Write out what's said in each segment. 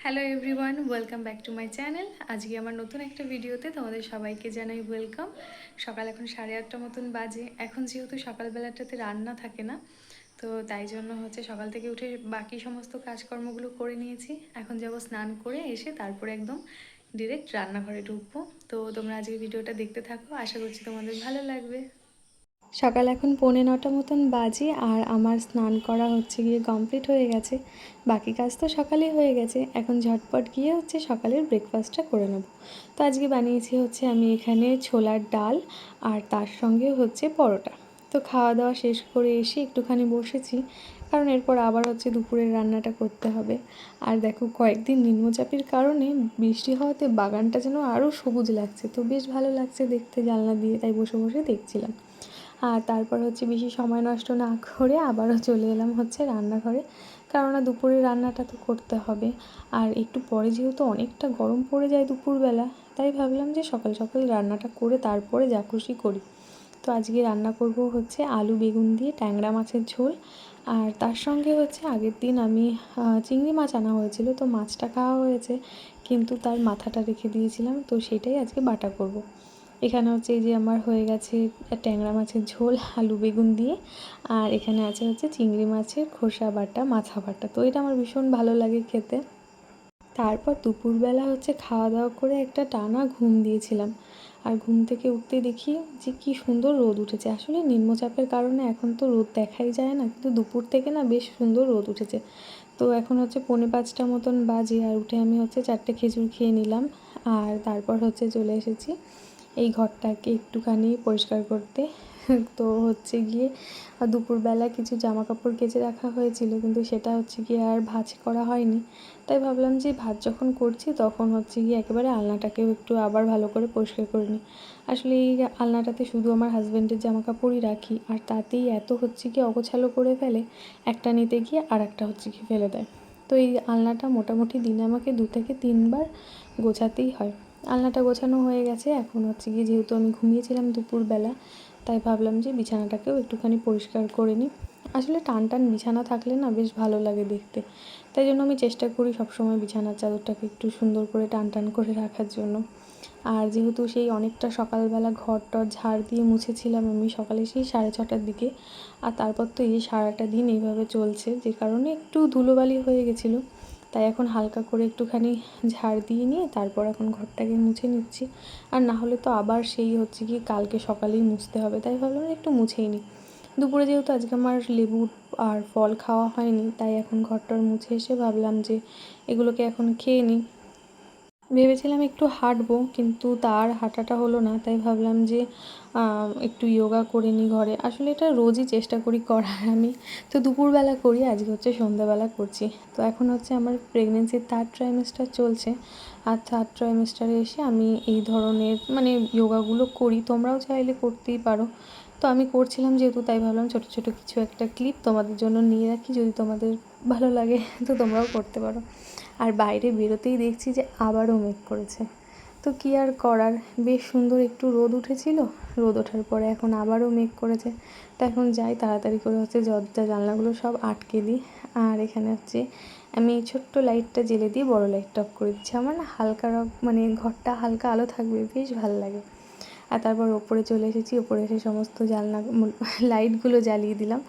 Hello everyone, welcome back to my channel. আজকে আমার নতুন একটা ভিডিওতে তোমাদের সবাইকে জানাই ওয়েলকাম। সকাল এখন 8:30 মতন বাজে। এখন যেহেতু সকালবেলাটাতে রান্না থাকে না, তো তাই জন্য সকাল থেকে উঠে বাকি সমস্ত কাজকর্মগুলো করে নিয়েছি। এখন যাব স্নান করে এসে তারপরে একদম ডিরেক্ট রান্নাঘরে ঢুকবো। তো তোমরা আজকে ভিডিওটা দেখতে থাকো, আশা করছি তোমাদের ভালো লাগবে। সকাল এখন 9:45 মতন বাজে আর আমার স্নান করা গিয়ে কমপ্লিট হয়ে গেছে। বাকি কাজ তো সকালেই হয়ে গেছে, এখন ঝটপট গিয়ে সকালের ব্রেকফাস্টটা করে নেব। তো আজকে বানিয়েছি আমি এখানে ছোলার ডাল আর তার সঙ্গে পরোটা। তো খাওয়া দাওয়া শেষ করে এসে একটুখানি বসেছি, কারণ এরপর আবার দুপুরের রান্নাটা করতে হবে। আর দেখো, কয়েকদিন নিম্নচাপের কারণে বৃষ্টি হওয়াতে বাগানটা যেন আরও সবুজ লাগছে, তো বেশ ভালো লাগছে দেখতে জানলা দিয়ে, তাই বসে বসে দেখছিলাম। আর তারপর বেশি সময় নষ্ট না করে আবারও চলে এলাম রান্নাঘরে, কেননা দুপুরের রান্নাটা তো করতে হবে। আর একটু পরে যেহেতু অনেকটা গরম পড়ে যায় দুপুরবেলা, তাই ভাবলাম যে সকাল সকাল রান্নাটা করে তারপরে যা খুশি করি। তো আজকে রান্না করব আলু বেগুন দিয়ে ট্যাংরা মাছের ঝোল। আর তার সঙ্গে আগের দিন আমি চিংড়ি মাছ আনা হয়েছিল, তো মাছটা খাওয়া হয়েছে কিন্তু তার মাথাটা রেখে দিয়েছিলাম, তো সেটাই আজকে বাটা করব। এখানে এই যে আমার হয়ে গেছে ট্যাংরা মাছের ঝোল আলু বেগুন দিয়ে, আর এখানে আছে চিংড়ি মাছের খোসা বাটা মাথা বাটা। তো এটা আমার ভীষণ ভালো লাগে খেতে। তারপর দুপুরবেলা খাওয়া দাওয়া করে একটা টানা ঘুম দিয়েছিলাম, আর ঘুম থেকে উঠতে দেখি যে কি সুন্দর রোদ উঠেছে। আসলে নিম্নচাপের কারণে এখন তো রোদ দেখাই যায় না, কিন্তু দুপুর থেকে না বেশ সুন্দর রোদ উঠেছে। তো এখন 4:45 মতন বাজে, আর উঠে আমি 4টে খেজুর খেয়ে নিলাম। আর তারপর চলে এসেছি এই ঘরটাকে একটুখানি পরিষ্কার করতে। তো গিয়ে দুপুরবেলা কিছু জামা কাপড় কেচে রাখা হয়েছিল, কিন্তু সেটা গিয়ে আর ভাঁজ করা হয়নি। তাই ভাবলাম যে ভাঁজ যখন করছি তখন গিয়ে একেবারে আলনাটাকেও একটু আবার ভালো করে পরিষ্কার করে নিই। আসলে এই আলনাটাতে শুধু আমার হাজব্যান্ডের জামা কাপড়ই রাখি, আর তাতেই এত কি অগোছালো করে ফেলে, একটা নিতে গিয়ে আর একটা কি ফেলে দেয়। তো এই আলনাটা মোটামুটি দিনে আমাকে 2 থেকে 3 বার গোছাতেই হয়। আলনাটা গোছানো হয়ে গেছে। এখন গিয়ে যেহেতু আমি ঘুমিয়েছিলাম দুপুরবেলা, তাই ভাবলাম যে বিছানাটাকেও একটুখানি পরিষ্কার করে নিই। আসলে টান টান বিছানা থাকলে না বেশ ভালো লাগে দেখতে, তাই জন্য আমি চেষ্টা করি সবসময় বিছানার চাদরটাকে একটু সুন্দর করে টান টান করে রাখার জন্য। আর যেহেতু সেই অনেকটা সকালবেলা ঘর টর ঝাড় দিয়ে মুছেছিলাম আমি সকালে সেই 6:30টার দিকে, আর তারপর তো এই সারাটা দিন এইভাবে চলছে, যে কারণে একটু ধুলোবালি হয়ে গেছিলো। তাই এখন হালকা করে একটুখানি ঝাড় দিয়ে নিয়ে তারপর এখন ঘরটাকে মুছে নিচ্ছি। আর না হলে তো আবার সেই কি কালকে সকালেই মুছতে হবে, তাই ভাবলাম একটু মুছেই নিই। দুপুরে যেহেতু আজকে আমার লেবু আর ফল খাওয়া হয়নি, তাই এখন ঘরটার মুছে এসে ভাবলাম যে এগুলোকে এখন খেয়ে নিই। ভেবেছিলাম একটু হাঁটবো, কিন্তু তার হাঁটাটা হলো না, তাই ভাবলাম যে একটু যোগা করে নিই ঘরে। আসলে এটা রোজই চেষ্টা করি করার আমি, তো দুপুরবেলা করি, আজকে সন্ধ্যাবেলা করছি। তো এখন আমার প্রেগনেন্সির 3rd ট্রাইমেস্টার চলছে, আর 3rd ট্রাইমেস্টারে এসে আমি এই ধরনের যোগাগুলো করি। তোমরাও চাইলে করতেই পারো। তো আমি করছিলাম যেহেতু, তাই ভাবলাম ছোটো ছোটো কিছু একটা ক্লিপ তোমাদের জন্য নিয়ে রাখি, যদি তোমাদের ভালো লাগে তো তোমরাও করতে পারো। আর বাইরে বেরোতেই দেখছি যে আবারও মেঘ করেছে। তো কী আর করার, বেশ সুন্দর একটু রোদ উঠেছিল, রোদ ওঠার পরে এখন আবারও মেঘ করেছে। তো এখন যাই তাড়াতাড়ি করে দরজা জানলাগুলো সব আটকে দিই। আর এখানে আমি এই ছোট্ট লাইটটা জ্বেলে দিয়ে বড় লাইটটা অফ করে দিচ্ছি। আমার না হালকা ঘরটা হালকা আলো থাকবে, বেশ ভালো লাগে। আর তারপর ওপরে চলে এসেছি, ওপরে এসে সমস্ত লাইটগুলো জ্বালিয়ে দিলাম।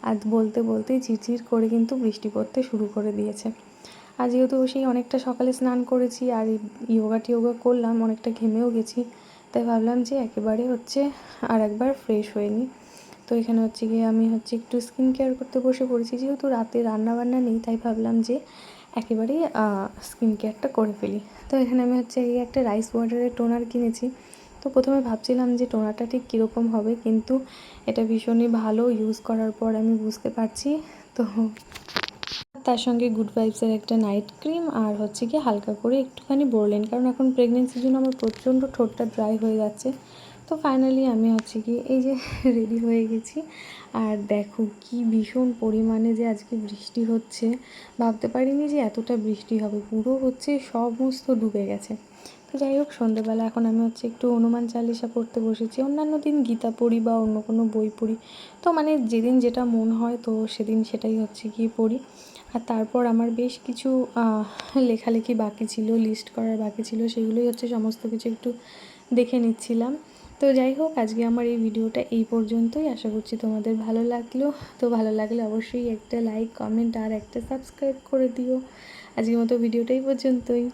আর বলতে বলতেই ঝিরঝির করে কিন্তু বৃষ্টি পড়তে শুরু করে দিয়েছে। আর যেহেতু সেই অনেকটা সকালে স্নান করেছি আর যোগা করলাম, অনেকটা ঘেমেও গেছি, তাই ভাবলাম যে একেবারে আর একবার ফ্রেশ হয়ে নিই। তো এখানে গিয়ে আমি একটু স্কিন কেয়ার করতে বসে পড়েছি। যেহেতু রাতে রান্নাবান্না নেই, তাই ভাবলাম যে একেবারেই স্কিন কেয়ারটা করে ফেলি। তো এখানে আমি এই একটা রাইস ওয়াটারের টোনার কিনেছি। তো প্রথমে ভাবছিলাম যে টোনারটা ঠিক কীরকম হবে, কিন্তু এটা ভীষণই ভালো। ইউজ করার পর আমি বুঝতে পারছি। তো তার সঙ্গে গুড ভাইবসের একটা নাইট ক্রিম, আর গিয়ে হালকা করে একটুখানি বোরলেন, কারণ এখন প্রেগনেন্সির জন্য আমার প্রচণ্ড ঠোঁটটা ড্রাই হয়ে যাচ্ছে। তো ফাইনালি আমি গিয়ে এই যে রেডি হয়ে গেছি। আর দেখো কি ভীষণ পরিমাণে যে আজকে বৃষ্টি হচ্ছে, ভাবতে পারিনি যে এতটা বৃষ্টি হবে। পুরো সমস্ত ডুবে গেছে। তো যাই হোক, সন্ধ্যেবেলা এখন আমি একটু হনুমান চালিসা পড়তে বসেছি। অন্যান্য দিন গীতা পড়ি বা অন্য কোনো বই পড়ি, তো যেদিন যেটা মন হয় তো সেদিন সেটাই গিয়ে পড়ি। আর তারপর আমার বেশ কিছু লেখালেখি বাকি ছিল, লিস্ট করার বাকি ছিল, সেগুলোই হচ্ছে সমস্ত কিছু একটু দেখে নিচ্ছিলাম। তো যাই হোক, আজকে আমার এই ভিডিওটা এই পর্যন্তই। আশা করছি তোমাদের ভালো লাগলো। তো ভালো লাগলে অবশ্যই একটা লাইক, কমেন্ট আর একটা সাবস্ক্রাইব করে দিও। আজকের মতো ভিডিওটা এই পর্যন্তই।